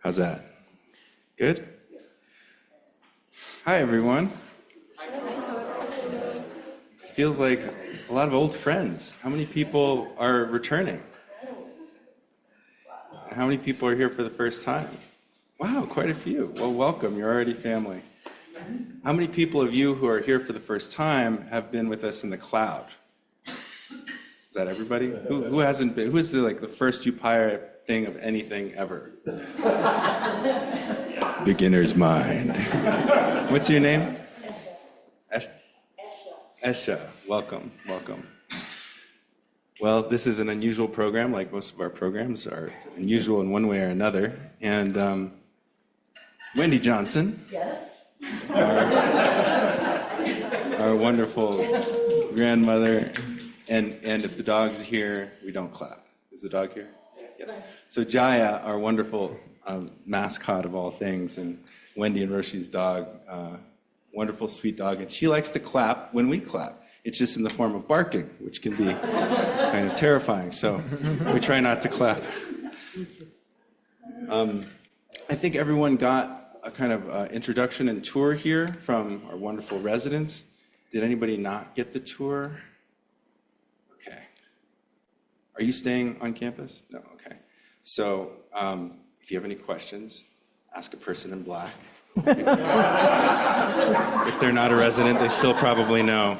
How's that? Good? Hi, everyone. Feels like a lot of old friends. How many people are returning? How many people are here for the first time? Wow, quite a few. Well, welcome. You're already family. How many people of you who are here for the first time have been with us in the cloud? Is that everybody? Who hasn't been? Who's the first Upaya thing of anything ever? Beginner's mind. What's your name? Esha. Welcome. Well, this is an unusual program, like most of our programs are unusual in one way or another. And Wendy Johnson, yes, our wonderful grandmother, and if the dog's here, we don't clap. Is the dog here? Yes. So Jaya, our wonderful mascot of all things, and Wendy and Roshi's dog, wonderful, sweet dog, and she likes to clap when we clap. It's just in the form of barking, which can be kind of terrifying. So we try not to clap. I think everyone got a kind of introduction and tour here from our wonderful residents. Did anybody not get the tour? Okay. Are you staying on campus? No, okay. So if you have any questions, ask a person in black. If they're not a resident, they still probably know.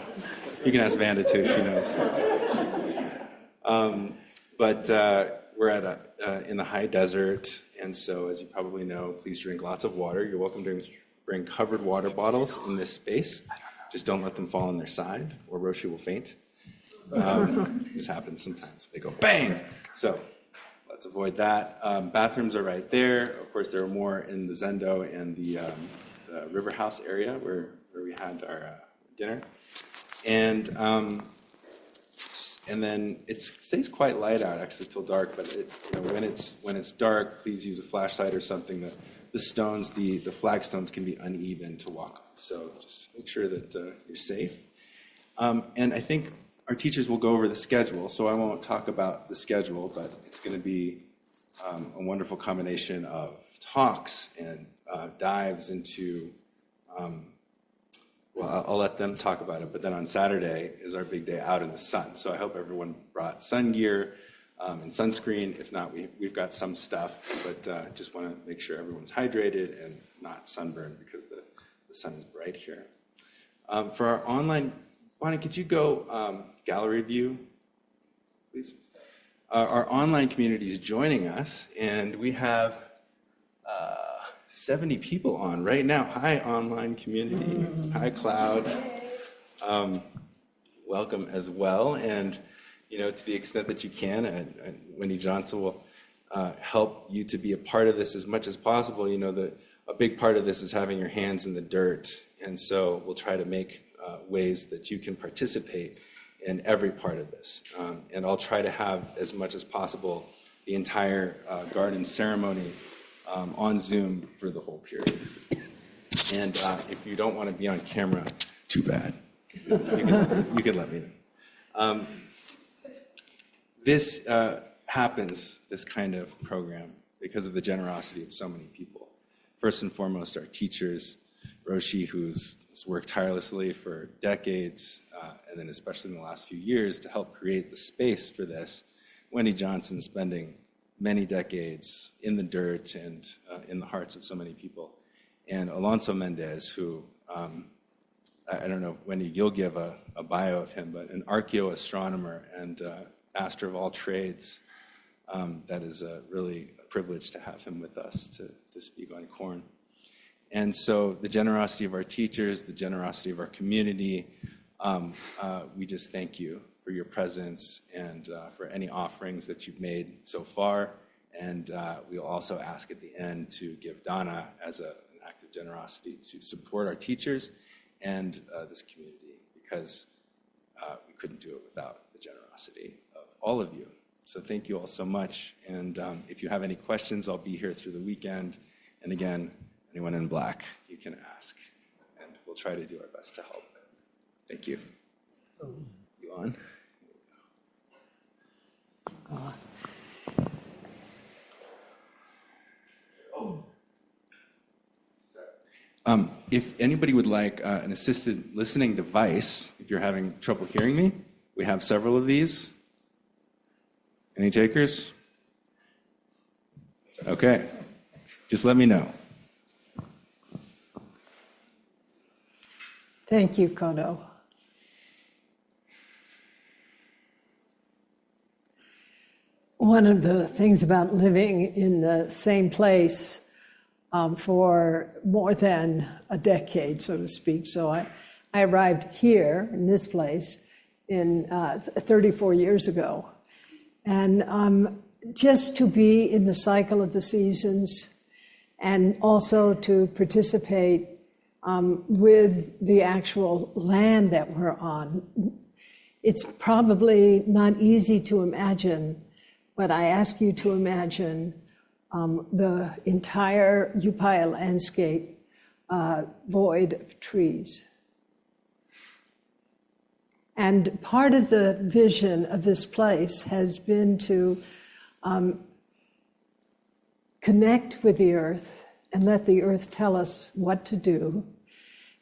You can ask Vanda too, she knows. But we're in the high desert, and so as you probably know, please drink lots of water. You're welcome to bring covered water bottles in this space. Just don't let them fall on their side, or Roshi will faint. This happens sometimes. They go bang! So let's avoid that. Bathrooms are right there. Of course, there are more in the Zendo and the River House area where we had our dinner. And then it stays quite light out actually till dark. But when it's dark, please use a flashlight or something. The stones, the flagstones can be uneven to walk on. So just make sure that you're safe. And I think our teachers will go over the schedule, so I won't talk about the schedule, but it's going to be a wonderful combination of talks and dives into, well, I'll let them talk about it, but then on Saturday is our big day out in the sun. So I hope everyone brought sun gear and sunscreen. If not, we've got some stuff, but just want to make sure everyone's hydrated and not sunburned because the sun is bright here. For our online, Bonnie, could you go gallery view, please? Our online community is joining us, and we have 70 people on right now. Hi, online community. Hi, Cloud. Welcome as well. And, to the extent that you can, Wendy Johnson will help you to be a part of this as much as possible. A big part of this is having your hands in the dirt. And so we'll try to make ways that you can participate in every part of this. And I'll try to have, as much as possible, the entire garden ceremony on Zoom for the whole period. And if you don't want to be on camera, too bad. You can let me know. This happens, this kind of program, because of the generosity of so many people. First and foremost, our teachers, Roshi, who's worked tirelessly for decades, and then especially in the last few years to help create the space for this. Wendy Johnson spending many decades in the dirt and in the hearts of so many people. And Alonso Méndez, who, I don't know, Wendy, you'll give a bio of him, but an archaeoastronomer and master of all trades. That is really a privilege to have him with us to speak on corn. And so the generosity of our teachers, the generosity of our community, we just thank you for your presence and for any offerings that you've made so far. And we'll also ask at the end to give Donna as an act of generosity to support our teachers and this community, because we couldn't do it without the generosity of all of you. So thank you all so much. And if you have any questions, I'll be here through the weekend. And again, anyone in black, you can ask, and we'll try to do our best to help. Thank you. You on? If anybody would like an assisted listening device, if you're having trouble hearing me, we have several of these. Any takers? Okay, just let me know. Thank you, Kono. One of the things about living in the same place for more than a decade, so to speak. So I arrived here in this place in 34 years ago. And just to be in the cycle of the seasons and also to participate with the actual land that we're on, it's probably not easy to imagine, but I ask you to imagine the entire Upaya landscape void of trees. And part of the vision of this place has been to connect with the earth and let the earth tell us what to do,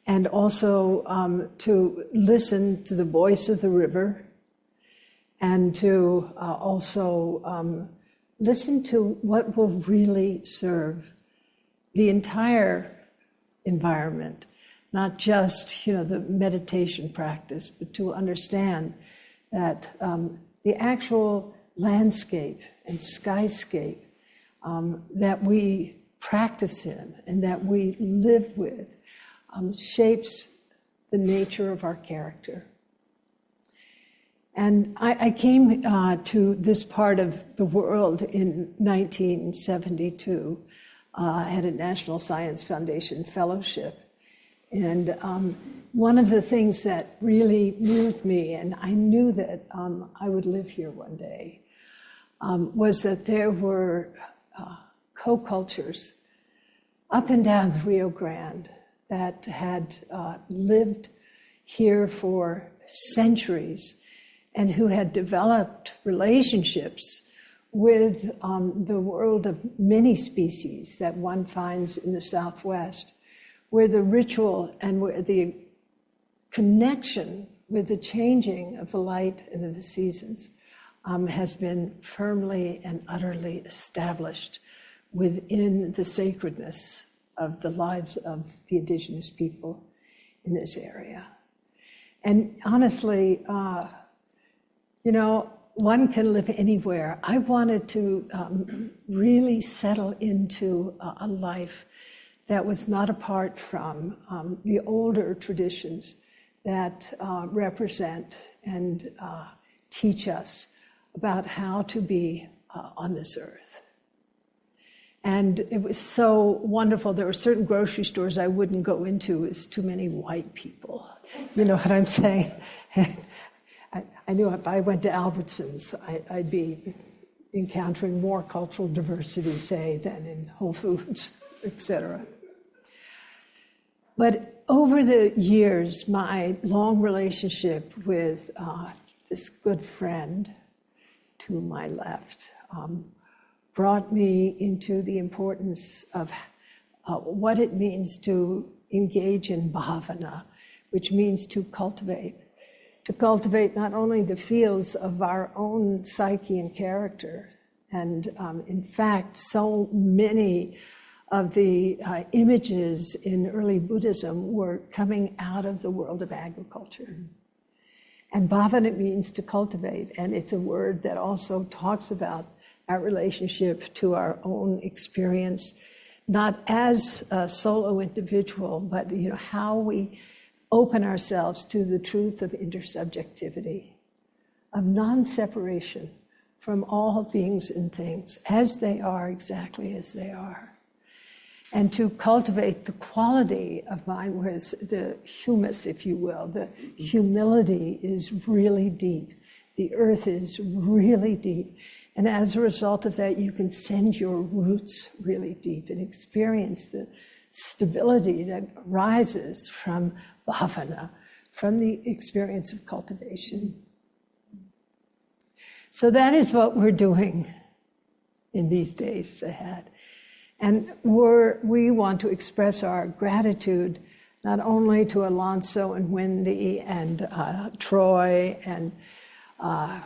and also to listen to the voice of the river, and to also listen to what will really serve the entire environment, not just the meditation practice, but to understand that the actual landscape and skyscape that we practice in and that we live with shapes the nature of our character. And I came to this part of the world in 1972. I had a National Science Foundation fellowship. And one of the things that really moved me, and I knew that I would live here one day, was that there were co-cultures up and down the Rio Grande that had lived here for centuries and who had developed relationships with the world of many species that one finds in the Southwest, where the ritual and where the connection with the changing of the light and of the seasons has been firmly and utterly established within the sacredness of the lives of the indigenous people in this area. And honestly, one can live anywhere. I wanted to really settle into a life that was not apart from the older traditions that represent and teach us about how to be on this earth. And it was so wonderful. There were certain grocery stores I wouldn't go into. It's too many white people. You know what I'm saying? I knew if I went to Albertsons, I'd be encountering more cultural diversity, say, than in Whole Foods, etc. But over the years, my long relationship with this good friend to my left brought me into the importance of what it means to engage in bhavana, which means to cultivate not only the fields of our own psyche and character, and in fact, so many of the images in early Buddhism were coming out of the world of agriculture. And bhavana means to cultivate, and it's a word that also talks about our relationship to our own experience, not as a solo individual, but how we open ourselves to the truth of intersubjectivity, of non-separation from all beings and things as they are, exactly as they are. And to cultivate the quality of mind, where the humus, if you will, the humility is really deep. The earth is really deep. And as a result of that, you can send your roots really deep and experience the stability that arises from bhavana, from the experience of cultivation. So that is what we're doing in these days ahead. And we want to express our gratitude not only to Alonso and Wendy and Troy and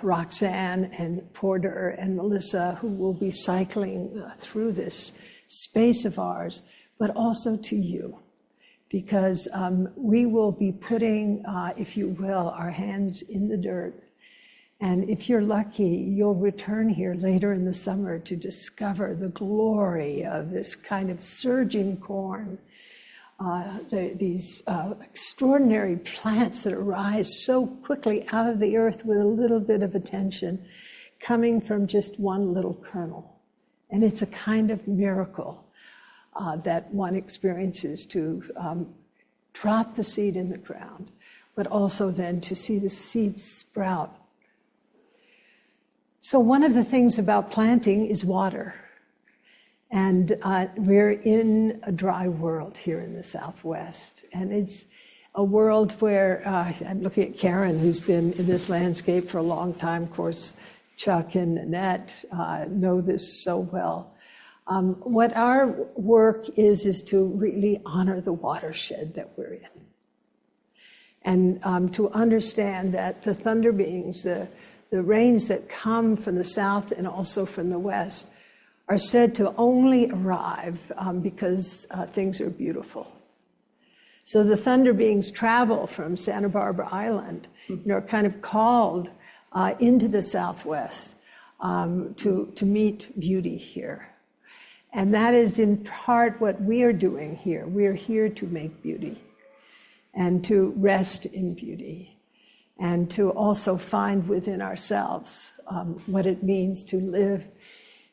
Roxanne and Porter and Melissa, who will be cycling through this space of ours, but also to you. Because we will be putting, if you will, our hands in the dirt. And if you're lucky, you'll return here later in the summer to discover the glory of this kind of surging corn, these extraordinary plants that arise so quickly out of the earth with a little bit of attention, coming from just one little kernel. And it's a kind of miracle that one experiences to drop the seed in the ground, but also then to see the seed sprout. So one of the things about planting is water. And we're in a dry world here in the Southwest. And it's a world where, I'm looking at Karen, who's been in this landscape for a long time. Of course, Chuck and Annette know this so well. What our work is to really honor the watershed that we're in. And to understand that the thunder beings, the rains that come from the south and also from the west, are said to only arrive because things are beautiful. So the thunder beings travel from Santa Barbara Island, are kind of called into the Southwest to meet beauty here. And that is in part what we are doing here. We are here to make beauty and to rest in beauty and to also find within ourselves what it means to live.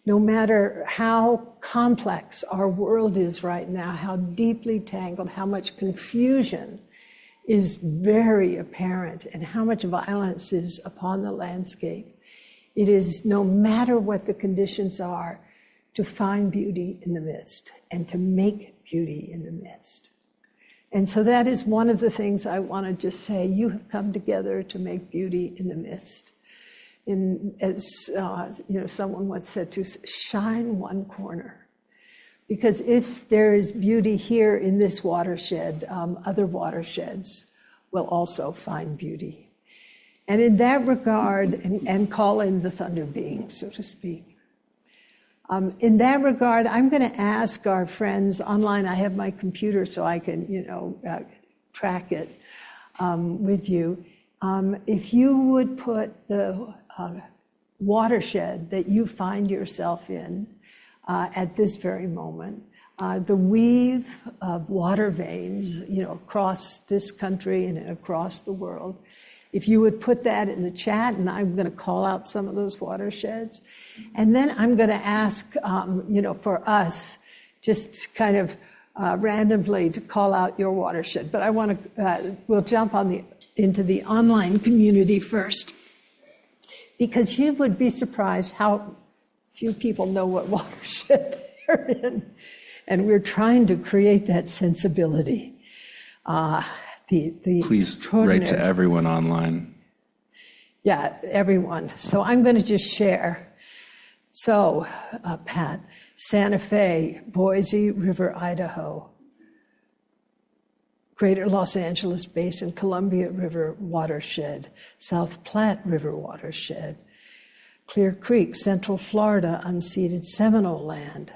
No matter how complex our world is right now, how deeply tangled, how much confusion is very apparent, and how much violence is upon the landscape, it is, no matter what the conditions are, to find beauty in the midst and to make beauty in the midst. And so that is one of the things I want to just say. You have come together to make beauty in the midst. As someone once said, to shine one corner. Because if there is beauty here in this watershed, other watersheds will also find beauty. And in that regard, and call in the thunder beings, so to speak. In that regard, I'm going to ask our friends online. I have my computer so I can, track it with you. If you would put the watershed that you find yourself in at this very moment, the weave of water veins, across this country and across the world. If you would put that in the chat, and I'm going to call out some of those watersheds. And then I'm going to ask, for us, just kind of randomly to call out your watershed. But I want to, we'll jump into the online community first. Because you would be surprised how few people know what watershed they're in. And we're trying to create that sensibility. Please write to everyone online. Yeah, everyone. So I'm going to just share. So, Pat, Santa Fe, Boise River, Idaho, Greater Los Angeles Basin, Columbia River watershed, South Platte River watershed, Clear Creek, Central Florida, unceded Seminole land,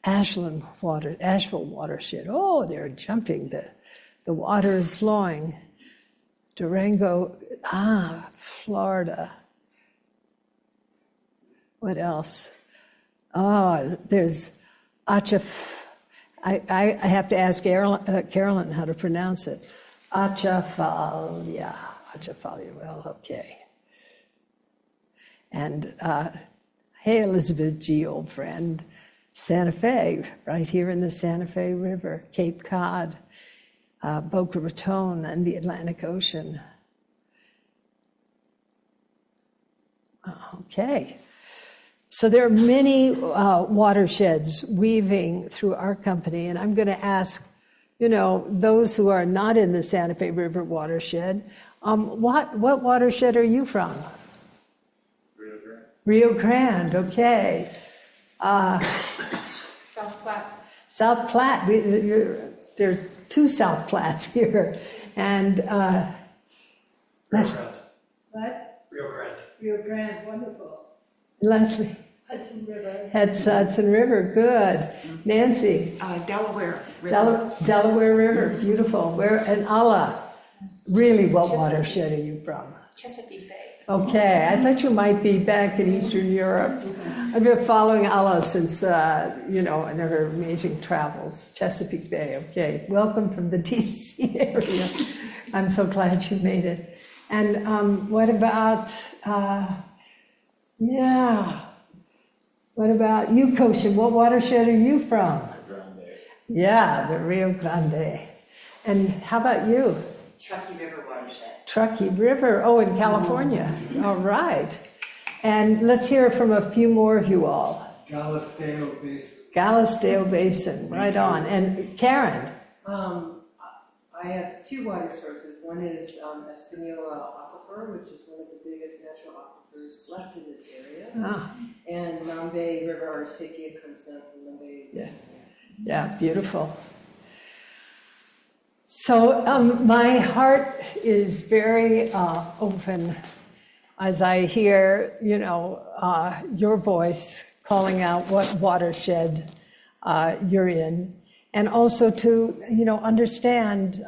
Asheville watershed. Oh, they're jumping. The water is flowing. Durango, Florida. What else? Oh, there's Achaf. I have to ask Carolyn how to pronounce it. Atchafalya. Well, okay. And hey, Elizabeth G., old friend. Santa Fe, right here in the Santa Fe River. Cape Cod, Boca Raton, and the Atlantic Ocean. Okay. So there are many watersheds weaving through our company, and I'm going to ask, those who are not in the Santa Fe River watershed, what watershed are you from? Rio Grande. Rio Grande, okay. South Platte. There's two South Plattes here. And Rio Grande. what? Rio Grande. Rio Grande, wonderful. Leslie. Hudson River. Hudson River, good. Nancy. Delaware River. Delaware River, beautiful. And Allah, really, what watershed are you from? Chesapeake Bay. Okay, I thought you might be back in Eastern Europe. I've been following Allah since, in her amazing travels. Chesapeake Bay, okay. Welcome from the DC area. I'm so glad you made it. And what about you, Koshin? What watershed are you from? Grande. Yeah, the Rio Grande. And how about you? Truckee River watershed. Truckee River, in California. All right. And let's hear from a few more of you all. Galisteo Basin. Galisteo Basin, right on. And Karen. I have two water sources. One is Espanola Aquifer, which is one of the biggest natural aquifers left in this area. And Mambe River or Sequia comes down from Mambe. Yeah, beautiful. So my heart is very open as I hear, your voice calling out what watershed you're in, and also to, understand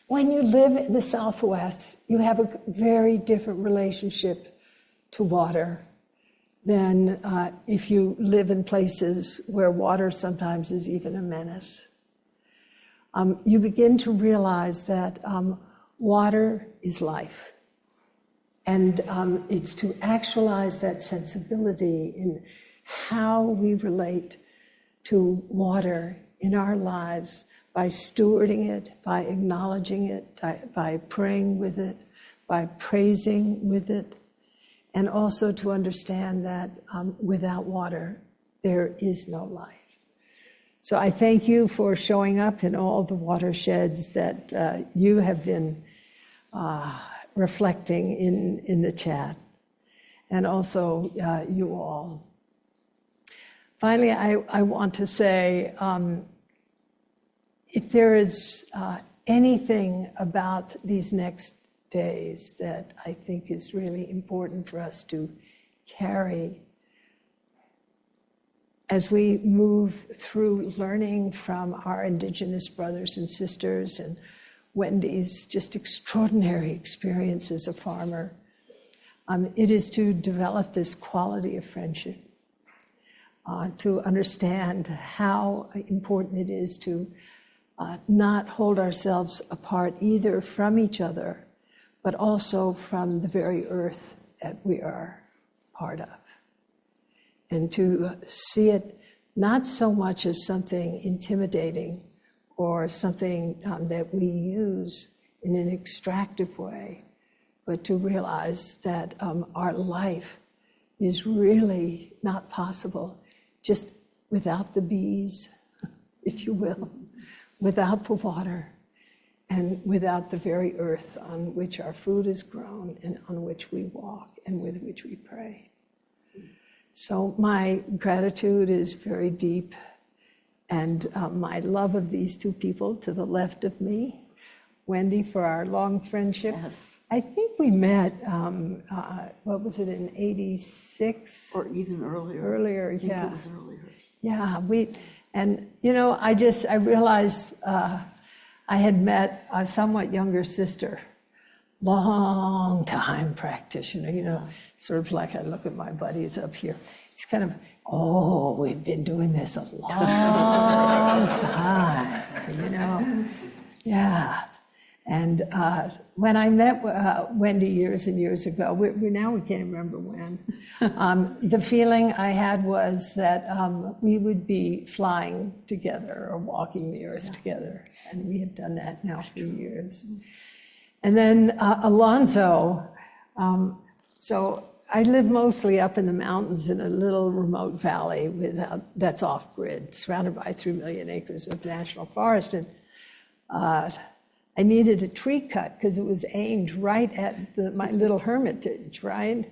when you live in the Southwest, you have a very different relationship to water than if you live in places where water sometimes is even a menace. You begin to realize that water is life. And it's to actualize that sensibility in how we relate to water in our lives by stewarding it, by acknowledging it, by praying with it, by praising with it, and also to understand that without water, there is no life. So I thank you for showing up in all the watersheds that you have been reflecting in the chat, and also you all. Finally, I want to say, if there is anything about these next days that I think is really important for us to carry as we move through learning from our Indigenous brothers and sisters and Wendy's just extraordinary experience as a farmer, it is to develop this quality of friendship, to understand how important it is to not hold ourselves apart either from each other, but also from the very earth that we are part of. And to see it not so much as something intimidating or something that we use in an extractive way, but to realize that our life is really not possible just without the bees, if you will, without the water, and without the very earth on which our food is grown and on which we walk and with which we pray. So my gratitude is very deep, and my love of these two people to the left of me, Wendy, for our long friendship. Yes. I think we met, what was it, in 86? Or even earlier. Earlier, I think yeah. it was earlier. Yeah, I realized I had met a somewhat younger sister, long time practitioner, sort of like I look at my buddies up here. It's kind of, we've been doing this a long time, Yeah. And when I met Wendy years and years ago, we can't remember when, the feeling I had was that we would be flying together or walking the earth together. And we have done that now for years. And then Alonso, so I live mostly up in the mountains in a little remote valley that's off-grid, surrounded by 3 million acres of national forest. And I needed a tree cut because it was aimed right at my little hermitage, right?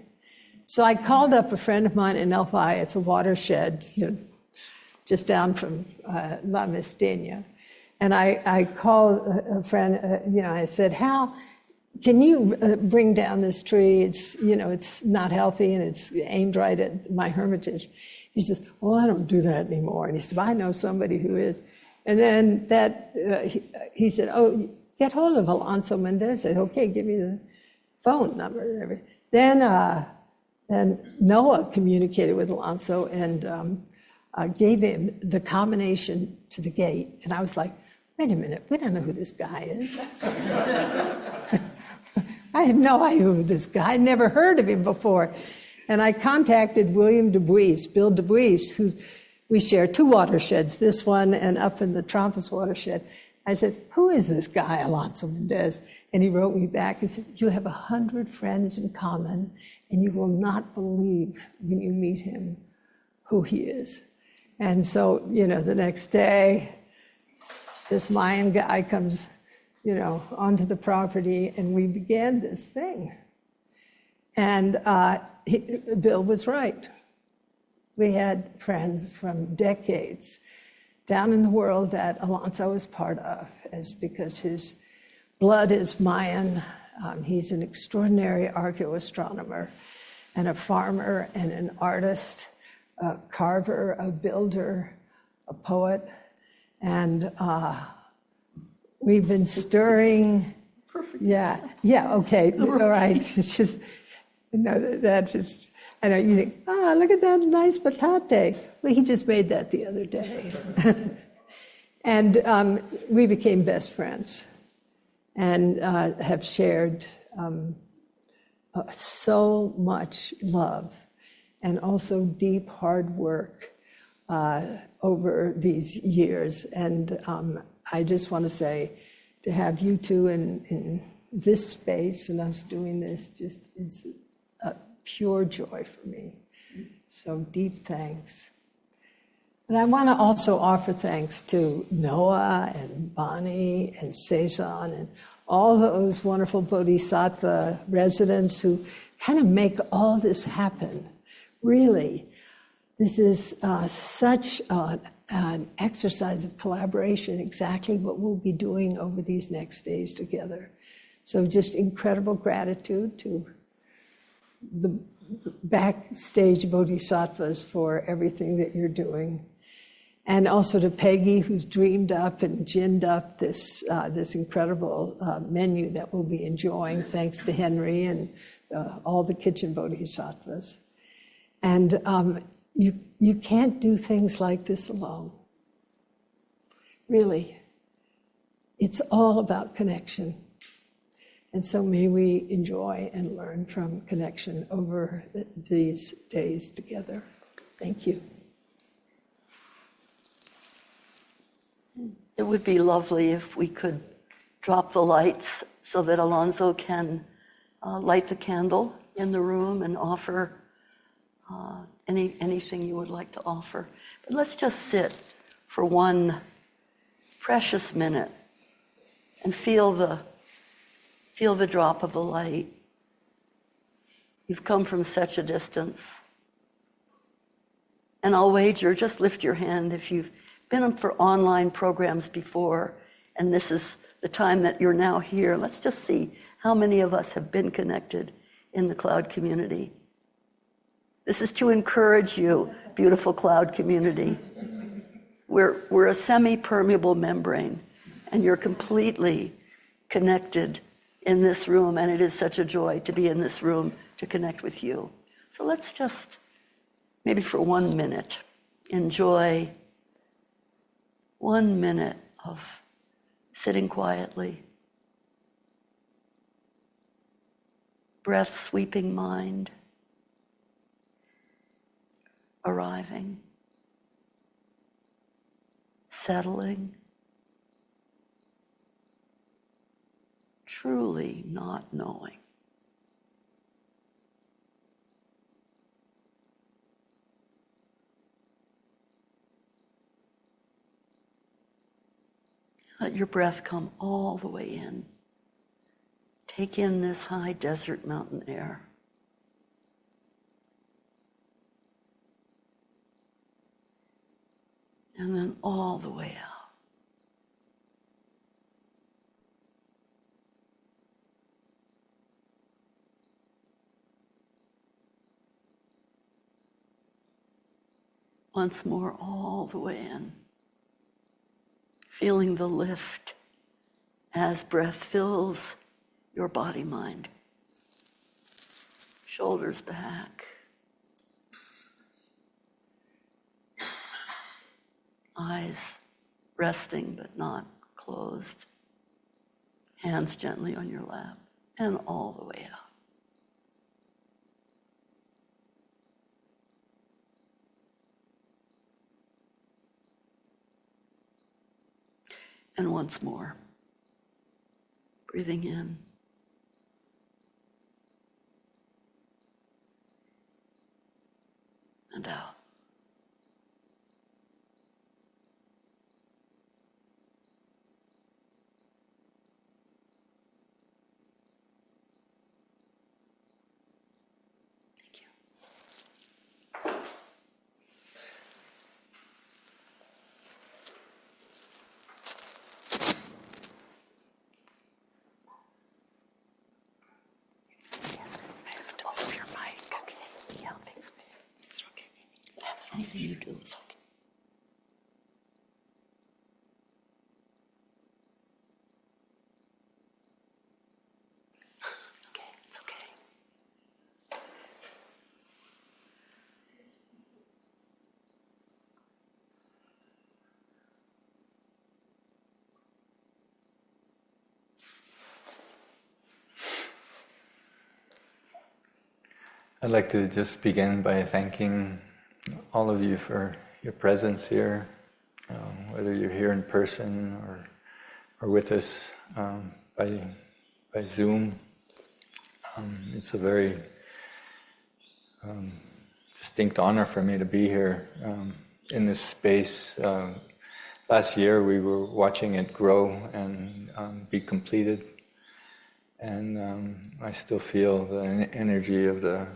So I called up a friend of mine in Elfi. It's a watershed, just down from La Mestenia. And I called a friend, I said, Hal, can you bring down this tree? It's not healthy and it's aimed right at my hermitage. He says, well, I don't do that anymore. And he said, well, I know somebody who is. And then he said, oh, get hold of Alonso Méndez. I said, okay, give me the phone number. Then Noah communicated with Alonso and gave him the combination to the gate. And I was like, wait a minute, we don't know who this guy is. I had no idea who this guy, I'd never heard of him before. And I contacted William Dubuis, Bill Dubuis, we share 2 watersheds, this one and up in the Trompas watershed. I said, who is this guy, Alonso Méndez? And he wrote me back and said, you have 100 friends in common, and you will not believe when you meet him who he is. And so, the next day, this Mayan guy comes, onto the property, and we began this thing. And Bill was right. We had friends from decades down in the world that Alonso is part of, because his blood is Mayan. He's an extraordinary archaeoastronomer and a farmer and an artist, a carver, a builder, a poet. And we've been stirring. Perfect. Yeah, okay, all right. It's just, I know you think, look at that nice patate. Well, he just made that the other day. And we became best friends and have shared so much love and also deep, hard work over these years. And I just want to say, to have you two in this space and us doing this just is a pure joy for me. So deep thanks. And I want to also offer thanks to Noah and Bonnie and Cezanne and all those wonderful Bodhisattva residents who kind of make all this happen. Really, this is such an exercise of collaboration, exactly what we'll be doing over these next days together. So just incredible gratitude to the backstage bodhisattvas for everything that you're doing. And also to Peggy, who's dreamed up and ginned up this incredible menu that we'll be enjoying, thanks to Henry and all the kitchen bodhisattvas. And you can't do things like this alone. Really. It's all about connection. And so may we enjoy and learn from connection over these days together. Thank you. It would be lovely if we could drop the lights so that Alonso can light the candle in the room and offer anything you would like to offer. But let's just sit for one precious minute and feel the drop of the light. You've come from such a distance. And I'll wager, just lift your hand if you've been for online programs before, and this is the time that you're now here. Let's just see how many of us have been connected in the cloud community. This is to encourage you, beautiful cloud community. We're a semi-permeable membrane, and you're completely connected in this room, and it is such a joy to be in this room to connect with you. So let's just, maybe for 1 minute, enjoy 1 minute of sitting quietly, breath sweeping mind, arriving, settling, truly not knowing. Let your breath come all the way in. Take in this high desert mountain air. And then all the way out. Once more, all the way in. Feeling the lift as breath fills your body-mind. Shoulders back. Eyes resting but not closed. Hands gently on your lap and all the way out. And once more, breathing in. And out. Thank you. Anything you do is okay. Okay, it's okay. I'd like to just begin by thanking all of you for your presence here, whether you're here in person or with us by Zoom. It's a very distinct honor for me to be here in this space. Last year we were watching it grow and be completed, and I still feel the energy of the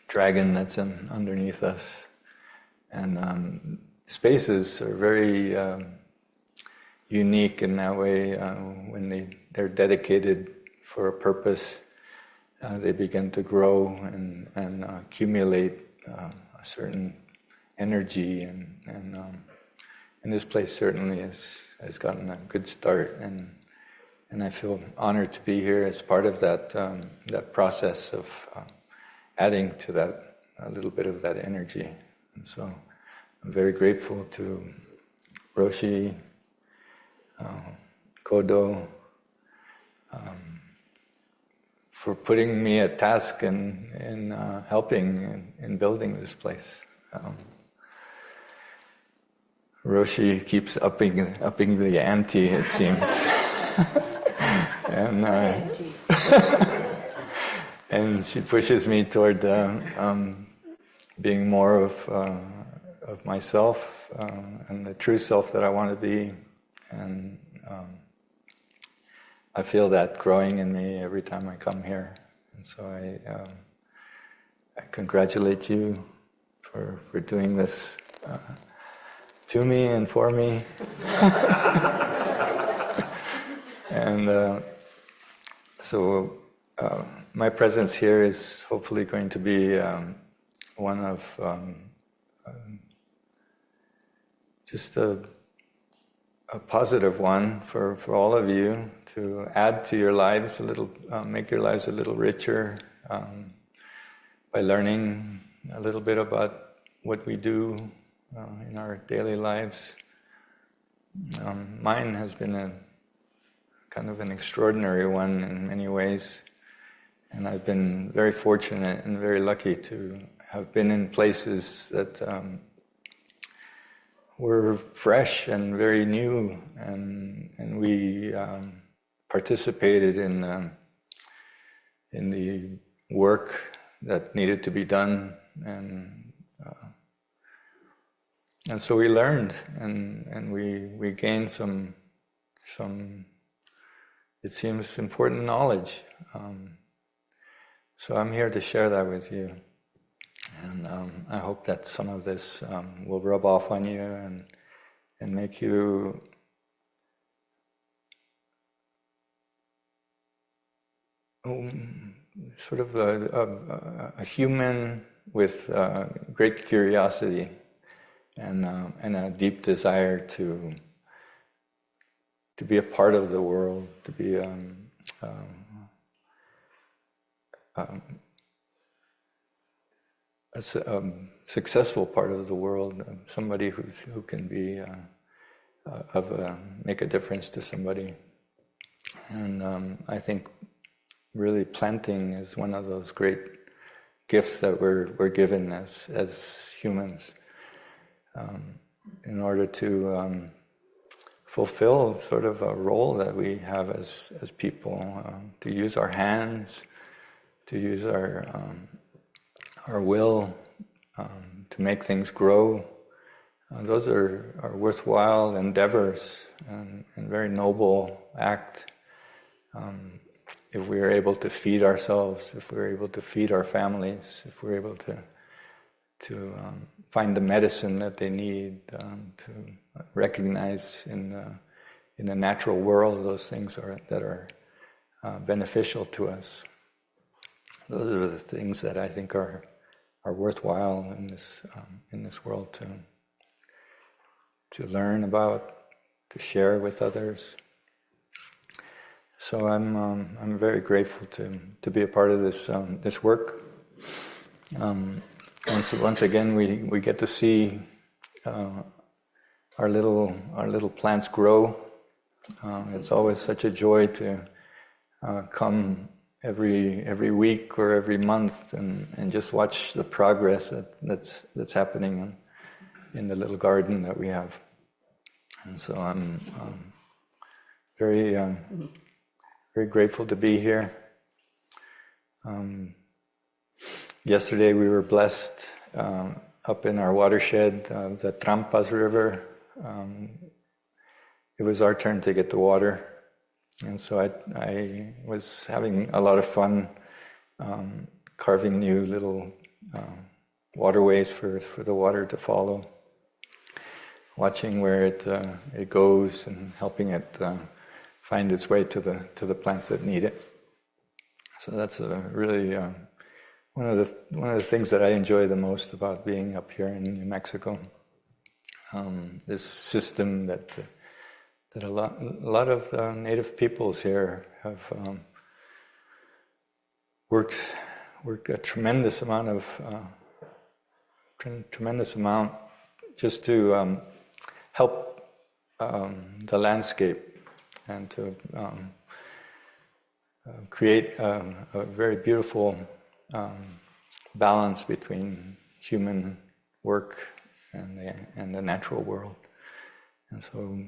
dragon that's underneath us. And spaces are very unique in that way. When they're dedicated for a purpose, they begin to grow and accumulate a certain energy. And this place certainly has gotten a good start. And I feel honored to be here as part of that process of adding to that, a little bit of that energy. And so I'm very grateful to Roshi, Kodo, for putting me at task in helping in building this place. Roshi keeps upping the ante, it seems. And she pushes me toward being more of myself and the true self that I want to be. And I feel that growing in me every time I come here. And so I congratulate you for doing this to me and for me. And so my presence here is hopefully going to be one of just a positive one for all of you, to add to your lives a little, make your lives a little richer by learning a little bit about what we do in our daily lives. Mine has been a kind of an extraordinary one in many ways, and I've been very fortunate and very lucky to have been in places that were fresh and very new, and we participated in the work that needed to be done, and and so we learned, and we gained some, it seems, important knowledge. So I'm here to share that with you. And I hope that some of this will rub off on you and make you sort of a human with great curiosity and a deep desire to be a part of the world, to be a successful part of the world, somebody who can be make a difference to somebody. And I think really planting is one of those great gifts that we're given as humans, in order to fulfill sort of a role that we have as people, to use our hands, to use our will, to make things grow. Those are worthwhile endeavors and very noble act. If we are able to feed ourselves, if we're able to feed our families, if we're able to find the medicine that they need, to recognize in the natural world those things that are beneficial to us. Those are the things that I think are worthwhile in this world to learn about, to share with others. So I'm very grateful to be a part of this work. Once again, we get to see our little plants grow. It's always such a joy to come every week or every month and just watch the progress that's happening in the little garden that we have. And so I'm very grateful to be here. Yesterday we were blessed up in our watershed, the Trampas River. It was our turn to get the water, and so I was having a lot of fun carving new little waterways for the water to follow, watching where it goes and helping it find its way to the plants that need it. So that's a really one of the things that I enjoy the most about being up here in New Mexico. This system that a lot of native peoples here have worked a tremendous amount just to help the landscape and to create a very beautiful balance between human work and the natural world. And so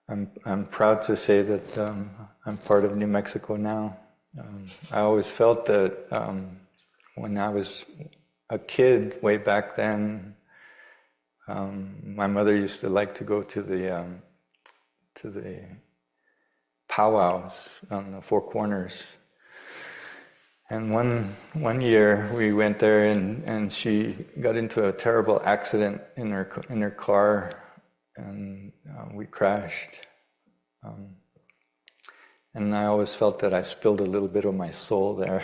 I'm proud to say that I'm part of New Mexico now. I always felt that when I was a kid way back then, my mother used to like to go to the powwows on the Four Corners. And one year we went there and she got into a terrible accident in her car, and we crashed. And I always felt that I spilled a little bit of my soul there.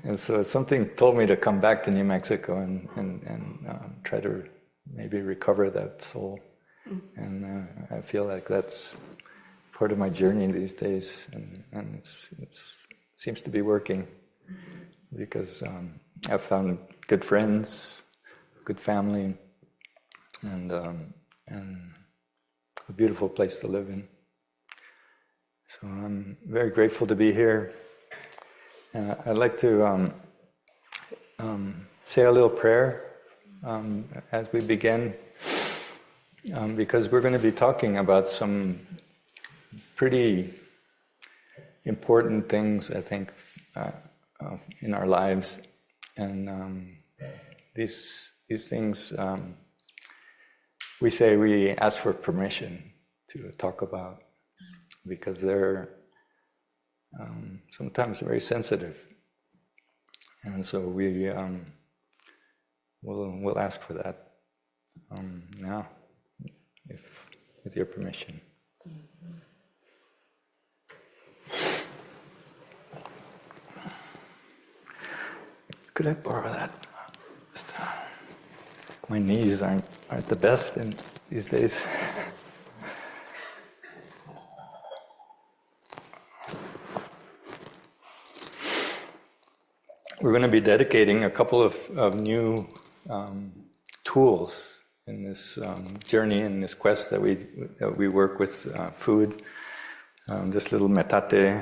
And so something told me to come back to New Mexico and try to maybe recover that soul. And I feel like that's part of my journey these days, and it seems to be working, because I've found good friends, good family, and a beautiful place to live in. So I'm very grateful to be here. I'd like to say a little prayer as we begin, because we're going to be talking about some pretty important things, I think, in our lives, and these these things, we say we ask for permission to talk about, because they're sometimes very sensitive, and so we'll ask for that now, if with your permission. Could I borrow that? My knees aren't the best these days. We're going to be dedicating a couple of new tools in this journey, in this quest that we work with food. This little metate.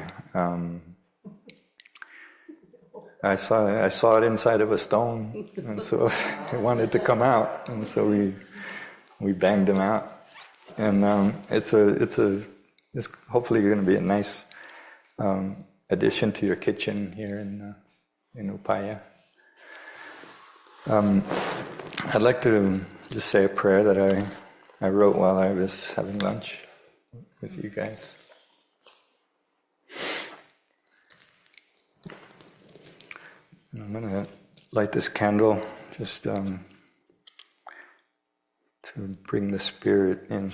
I saw it inside of a stone, and so it wanted to come out, and so we banged them out. And it's hopefully going to be a nice addition to your kitchen here in Upaya. I'd like to just say a prayer that I wrote while I was having lunch with you guys. And I'm going to light this candle just to bring the spirit in.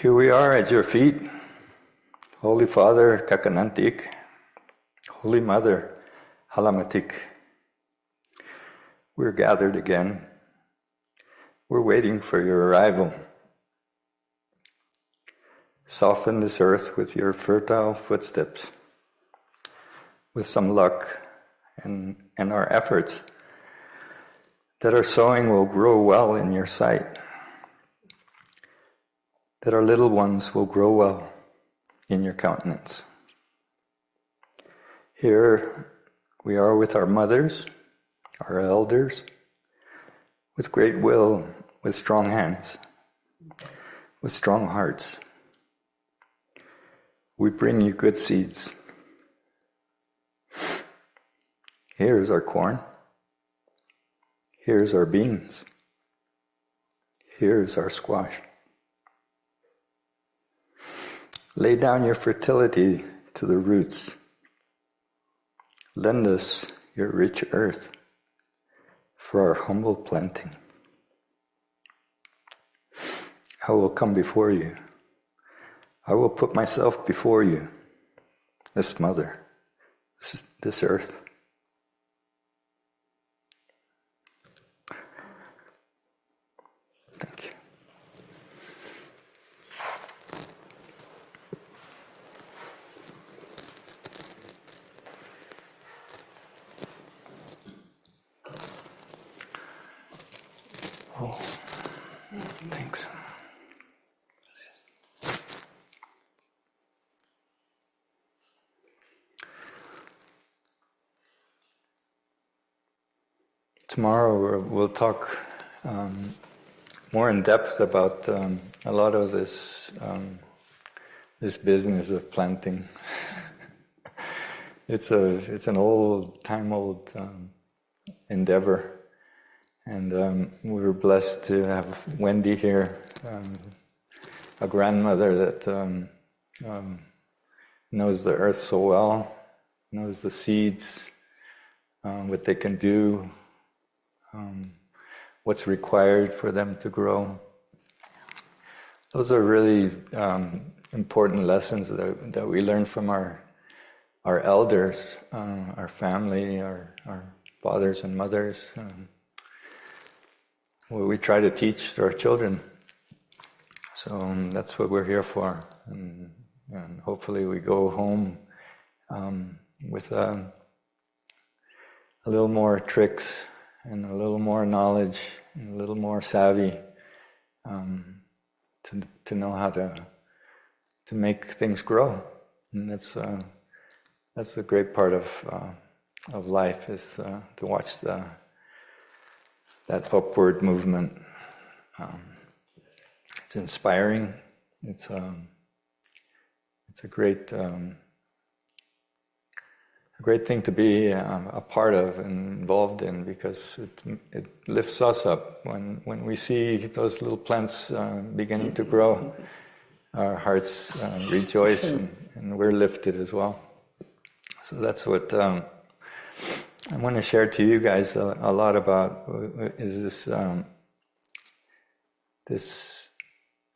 Here we are at your feet, Holy Father Kakanantik, Holy Mother Halamatik. We're gathered again. We're waiting for your arrival. Soften this earth with your fertile footsteps. With some luck and our efforts, that our sowing will grow well in your sight. That our little ones will grow well in your countenance. Here we are with our mothers, our elders, with great will, with strong hands, with strong hearts. We bring you good seeds. Here's our corn. Here's our beans. Here's our squash. Lay down your fertility to the roots. Lend us your rich earth for our humble planting. I will come before you. I will put myself before you, this mother, this earth. Thank you. Oh, thanks. Tomorrow we'll talk more in depth about a lot of this business of planting. It's an old endeavor. And we were blessed to have Wendy here, a grandmother that knows the earth so well, knows the seeds, what they can do, what's required for them to grow. Those are really important lessons that we learn from our elders, our family, our fathers and mothers. What we try to teach to our children. So that's what we're here for. And hopefully we go home with a a little more tricks and a little more knowledge and a little more savvy to know how to make things grow. And that's the great part of life, is to watch that upward movement. It's inspiring. It's a great thing to be a part of and involved in, because it lifts us up when we see those little plants beginning to grow. Our hearts rejoice, and we're lifted as well. So that's what I want to share to you guys a lot about, is this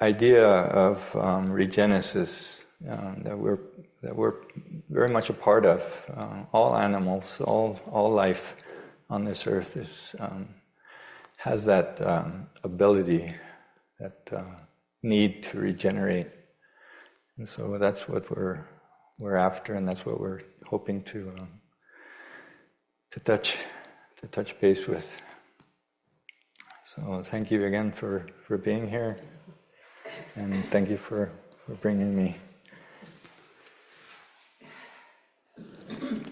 idea of regenesis that we're very much a part of. All animals, all life on this earth has that ability, that need to regenerate, and so that's what we're after, and that's what we're hoping to touch base with. So thank you again for being here, and thank you for bringing me.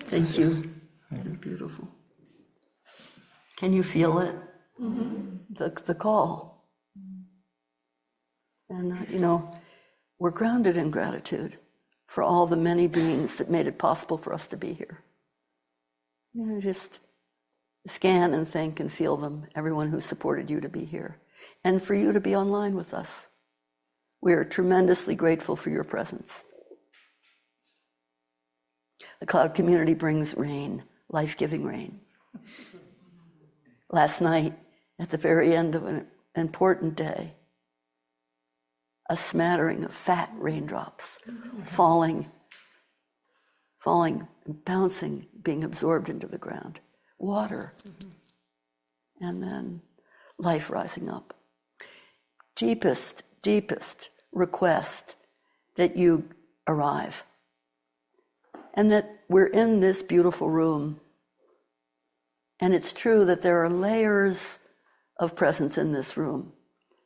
Thank you. You're beautiful. Can you feel it? The call. And, we're grounded in gratitude for all the many beings that made it possible for us to be here. Just scan and think and feel them, everyone who supported you to be here, and for you to be online with us. We are tremendously grateful for your presence. The cloud community brings rain, life-giving rain. Last night, at the very end of an important day, a smattering of fat raindrops falling, bouncing, being absorbed into the ground. Water. And then life rising up. Deepest request that you arrive. And that we're in this beautiful room. And it's true that there are layers of presence in this room.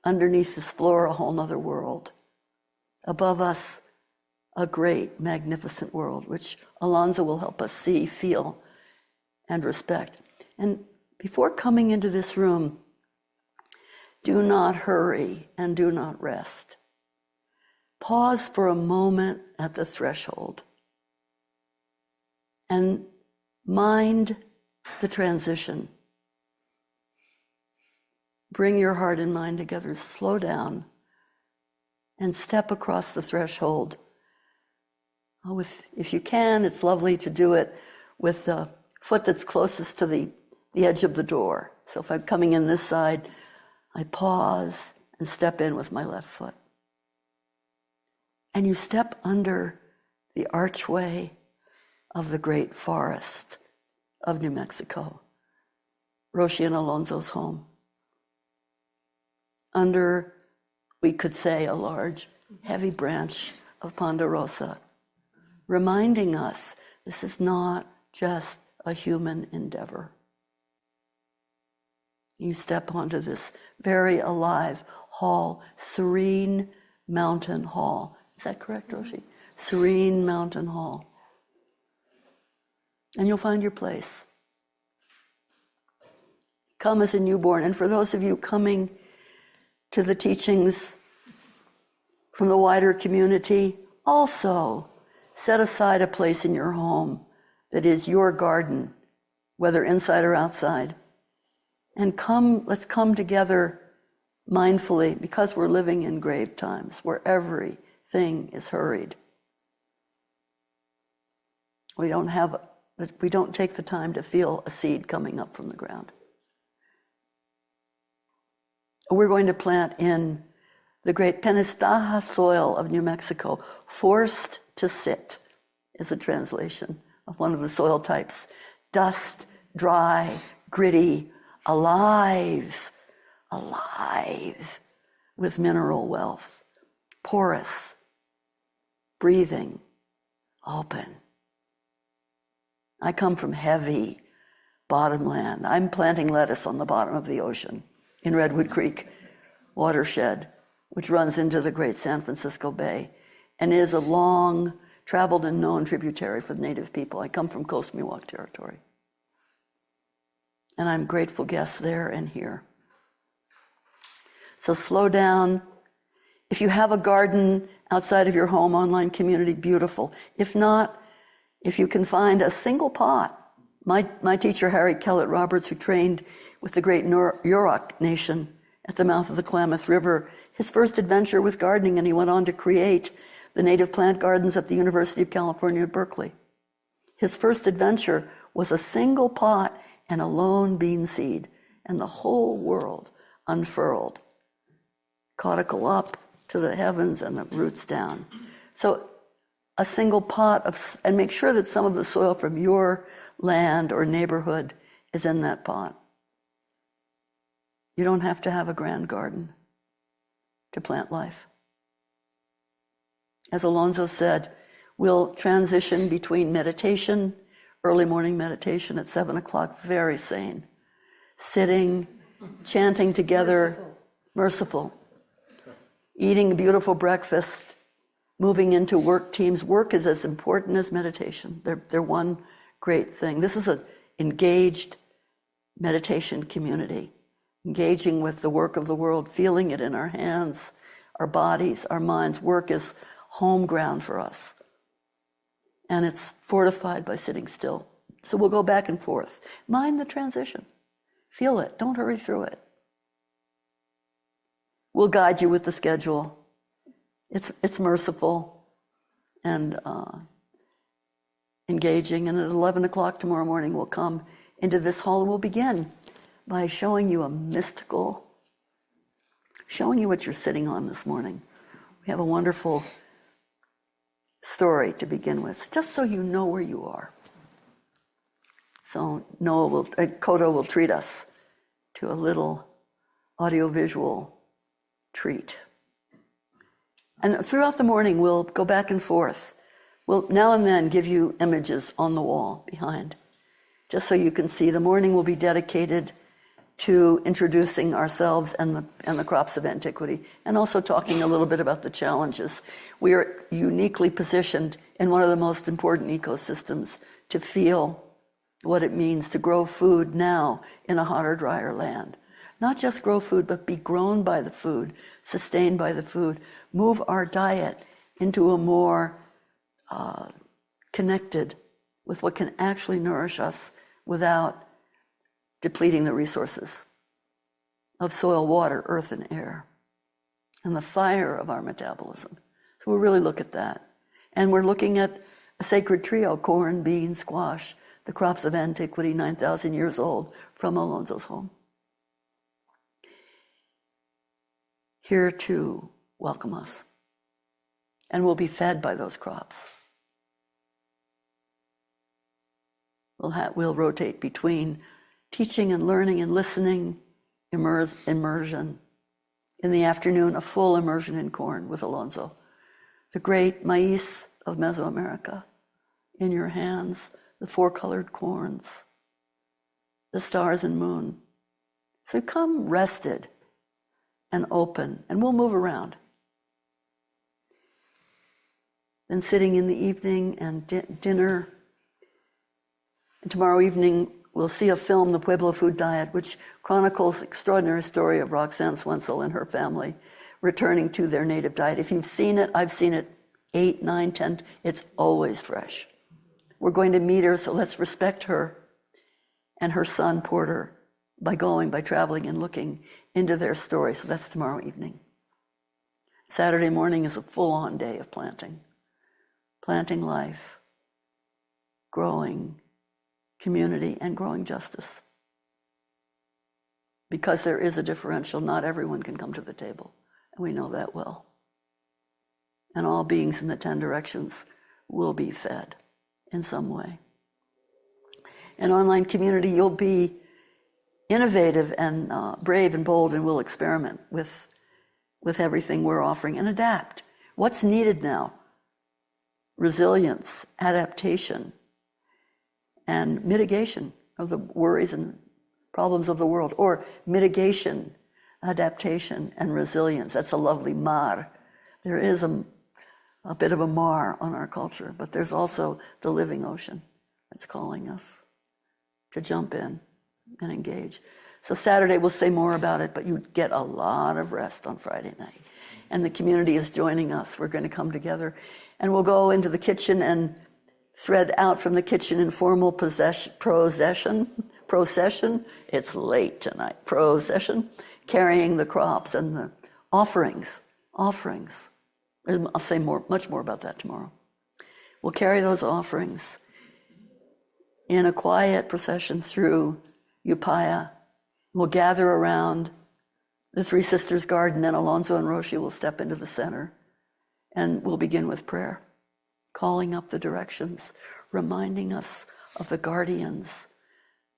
Underneath this floor, a whole nother world. Above us, a great, magnificent world, which Alonso will help us see, feel, and respect. And before coming into this room, do not hurry and do not rest. Pause for a moment at the threshold and mind the transition. Bring your heart and mind together, slow down, and step across the threshold. If you can, it's lovely to do it with the foot that's closest to the edge of the door. So if I'm coming in this side, I pause and step in with my left foot. And you step under the archway of the great forest of New Mexico, Roshi and Alonso's home. Under, we could say, a large, heavy branch of ponderosa, reminding us this is not just a human endeavor. You step onto this very alive hall, serene mountain hall. Is that correct, Roshi? Serene mountain hall. And you'll find your place. Come as a newborn. And for those of you coming to the teachings from the wider community, also set aside a place in your home that is your garden, whether inside or outside. And let's come together mindfully, because we're living in grave times where everything is hurried. We don't take the time to feel a seed coming up from the ground. We're going to plant in the great Penistaja soil of New Mexico. Forced to sit is a translation of one of the soil types. Dust, dry, gritty, alive with mineral wealth. Porous, breathing, open. I come from heavy, bottomland. I'm planting lettuce on the bottom of the ocean in Redwood Creek watershed, which runs into the great San Francisco Bay and is a long traveled and known tributary for the native people. I come from Coast Miwok territory. And I'm grateful guest there and here. So slow down. If you have a garden outside of your home, online community, beautiful. If not, if you can find a single pot. My teacher, Harry Kellett Roberts, who trained with the great Yurok Nation at the mouth of the Klamath River, his first adventure with gardening, and he went on to create the native plant gardens at the University of California at Berkeley. His first adventure was a single pot and a lone bean seed, and the whole world unfurled. Caudicle up to the heavens and the roots down. So a single pot of, and make sure that some of the soil from your land or neighborhood is in that pot. You don't have to have a grand garden to plant life. As Alonso said, we'll transition between meditation, early morning meditation at 7 o'clock, very sane. Sitting, chanting together, merciful. Eating a beautiful breakfast, moving into work teams. Work is as important as meditation. They're one great thing. This is an engaged meditation community, engaging with the work of the world, feeling it in our hands, our bodies, our minds. Work is home ground for us. And it's fortified by sitting still. So we'll go back and forth. Mind the transition. Feel it. Don't hurry through it. We'll guide you with the schedule. It's merciful and engaging. And at 11 o'clock tomorrow morning, we'll come into this hall and we'll begin by showing you showing you what you're sitting on this morning. We have a wonderful story to begin with, just so you know where you are. So Kodo will treat us to a little audiovisual treat. And throughout the morning, we'll go back and forth. We'll now and then give you images on the wall behind, just so you can see. The morning will be dedicated to introducing ourselves and the crops of antiquity, and also talking a little bit about the challenges. We are uniquely positioned in one of the most important ecosystems to feel what it means to grow food now in a hotter, drier land. Not just grow food, but be grown by the food, sustained by the food, move our diet into a more connected with what can actually nourish us without depleting the resources of soil, water, earth, and air, and the fire of our metabolism. So we'll really look at that. And we're looking at a sacred trio: corn, beans, squash, the crops of antiquity, 9,000 years old, from Alonso's home. Here to welcome us. And we'll be fed by those crops. We'll rotate between teaching and learning and listening, immersion. In the afternoon, a full immersion in corn with Alonso. The great maize of Mesoamerica in your hands, the four-colored corns, the stars and moon. So come rested and open, and we'll move around. Then sitting in the evening and dinner. And tomorrow evening, we'll see a film, The Pueblo Food Diet, which chronicles the extraordinary story of Roxanne Swensel and her family returning to their native diet. If you've seen it, I've seen it 8, 9, 10, it's always fresh. We're going to meet her, so let's respect her and her son, Porter, by traveling and looking into their story. So that's tomorrow evening. Saturday morning is a full-on day of planting life, growing community, and growing justice. Because there is a differential, not everyone can come to the table, and we know that well. And all beings in the 10 directions will be fed in some way. In online community, you'll be innovative and brave and bold, and we'll experiment with everything we're offering and adapt. What's needed now? Resilience, adaptation, and mitigation of the worries and problems of the world, or mitigation, adaptation, and resilience. That's a lovely mar. There is a bit of a mar on our culture, but there's also the living ocean that's calling us to jump in and engage. So Saturday we'll say more about it, but you get a lot of rest on Friday night. And the community is joining us. We're going to come together and we'll go into the kitchen and thread out from the kitchen in formal procession. It's late tonight. Procession, carrying the crops and the offerings. I'll say much more about that tomorrow. We'll carry those offerings in a quiet procession through Upaya. We'll gather around the Three Sisters Garden, and Alonso and Roshi will step into the center, and we'll begin with prayer, calling up the directions, reminding us of the guardians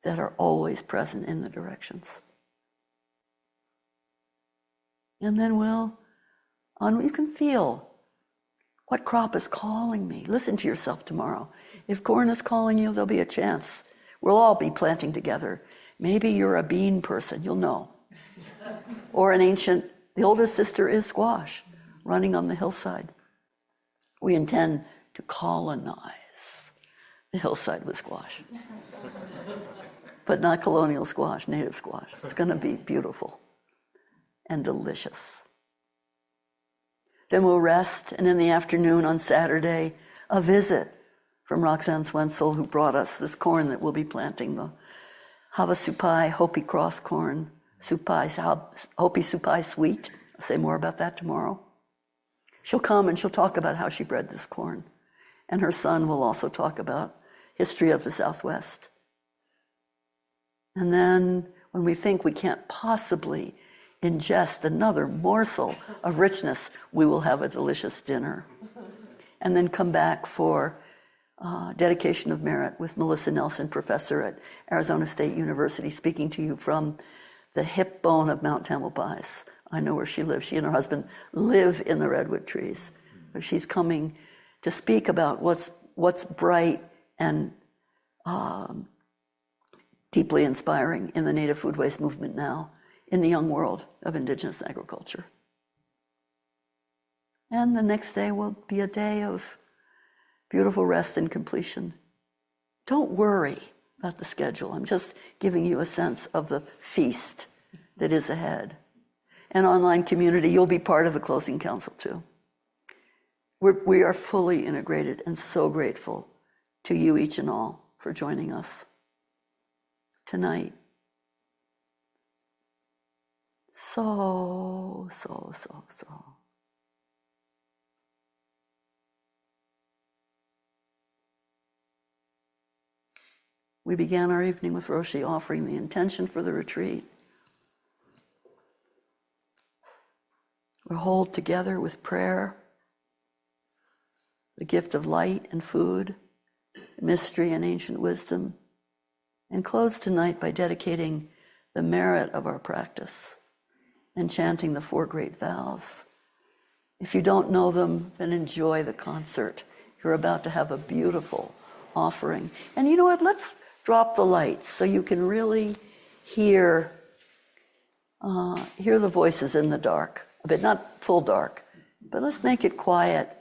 that are always present in the directions. And then you can feel what crop is calling me. Listen to yourself tomorrow. If corn is calling you, there'll be a chance. We'll all be planting together. Maybe you're a bean person, you'll know. Or the oldest sister is squash, running on the hillside. We intend to colonize the hillside with squash. But not colonial squash, native squash. It's going to be beautiful and delicious. Then we'll rest, and in the afternoon on Saturday, a visit from Roxanne Swensel, who brought us this corn that we'll be planting, the Havasupai Hopi cross corn, Hopi Supai sweet. I'll say more about that tomorrow. She'll come and she'll talk about how she bred this corn. And her son will also talk about history of the Southwest. And then when we think we can't possibly ingest another morsel of richness, we will have a delicious dinner. And then come back for dedication of merit with Melissa Nelson, professor at Arizona State University, speaking to you from the hip bone of Mount Tamalpais. I know where she lives. She and her husband live in the redwood trees. But she's coming to speak about what's bright and deeply inspiring in the native food waste movement now, in the young world of indigenous agriculture. And the next day will be a day of beautiful rest and completion. Don't worry about the schedule. I'm just giving you a sense of the feast that is ahead. And online community, you'll be part of the closing council too. We are fully integrated and so grateful to you each and all for joining us tonight. So. We began our evening with Roshi offering the intention for the retreat. We hold together with prayer, the gift of light and food, mystery and ancient wisdom, and close tonight by dedicating the merit of our practice and chanting the 4 great vows. If you don't know them, then enjoy the concert. You're about to have a beautiful offering. And you know what? Let's drop the lights so you can really hear the voices in the dark. A bit, not full dark, but let's make it quiet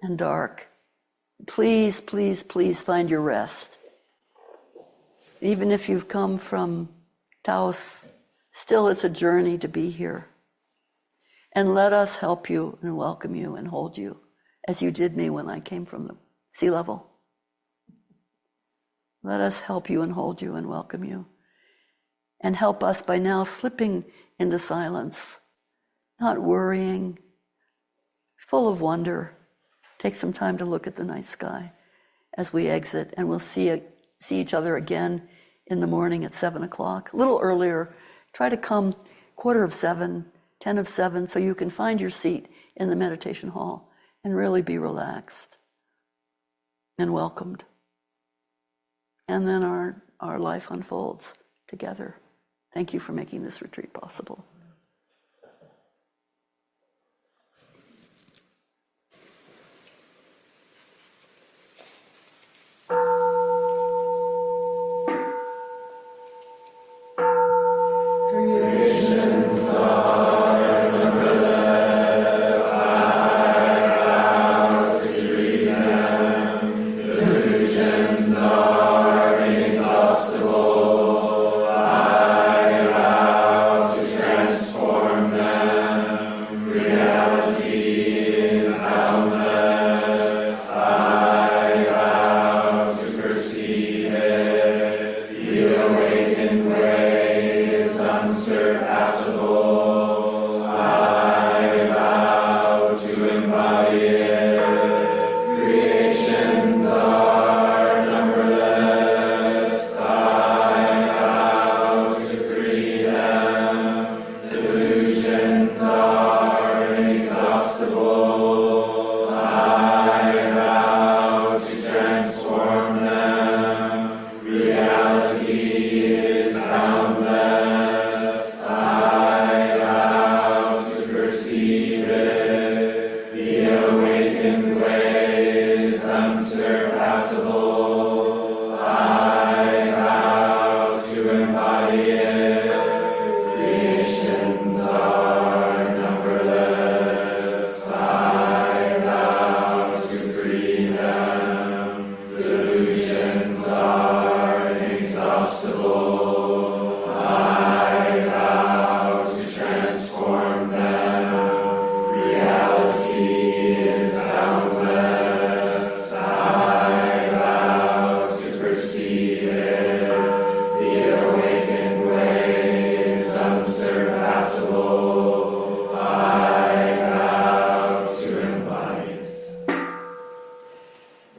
and dark. Please, please, please find your rest. Even if you've come from Taos, still it's a journey to be here. And let us help you and welcome you and hold you, as you did me when I came from the sea level. Let us help you and hold you and welcome you. And help us by now slipping into silence, not worrying, full of wonder. Take some time to look at the night sky as we exit, and we'll see each other again in the morning at 7 o'clock. A little earlier, try to come 7:15, 7:10, so you can find your seat in the meditation hall and really be relaxed and welcomed. And then our life unfolds together. Thank you for making this retreat possible.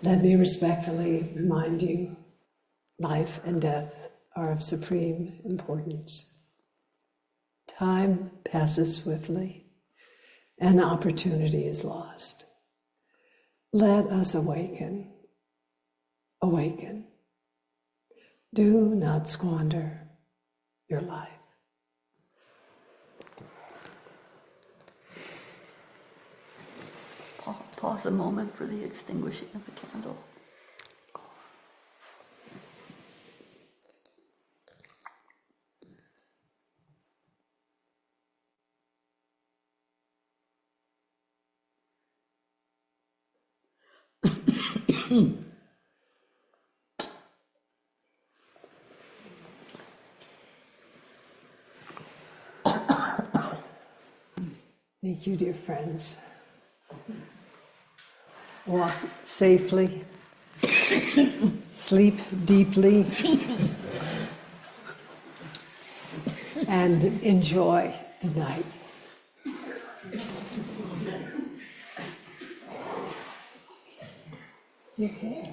Let me respectfully remind you, life and death are of supreme importance. Time passes swiftly, and opportunity is lost. Let us awaken. Awaken. Do not squander your life. Pause a moment for the extinguishing of the candle. Thank you, dear friends. Walk safely, sleep deeply, and enjoy the night. You okay?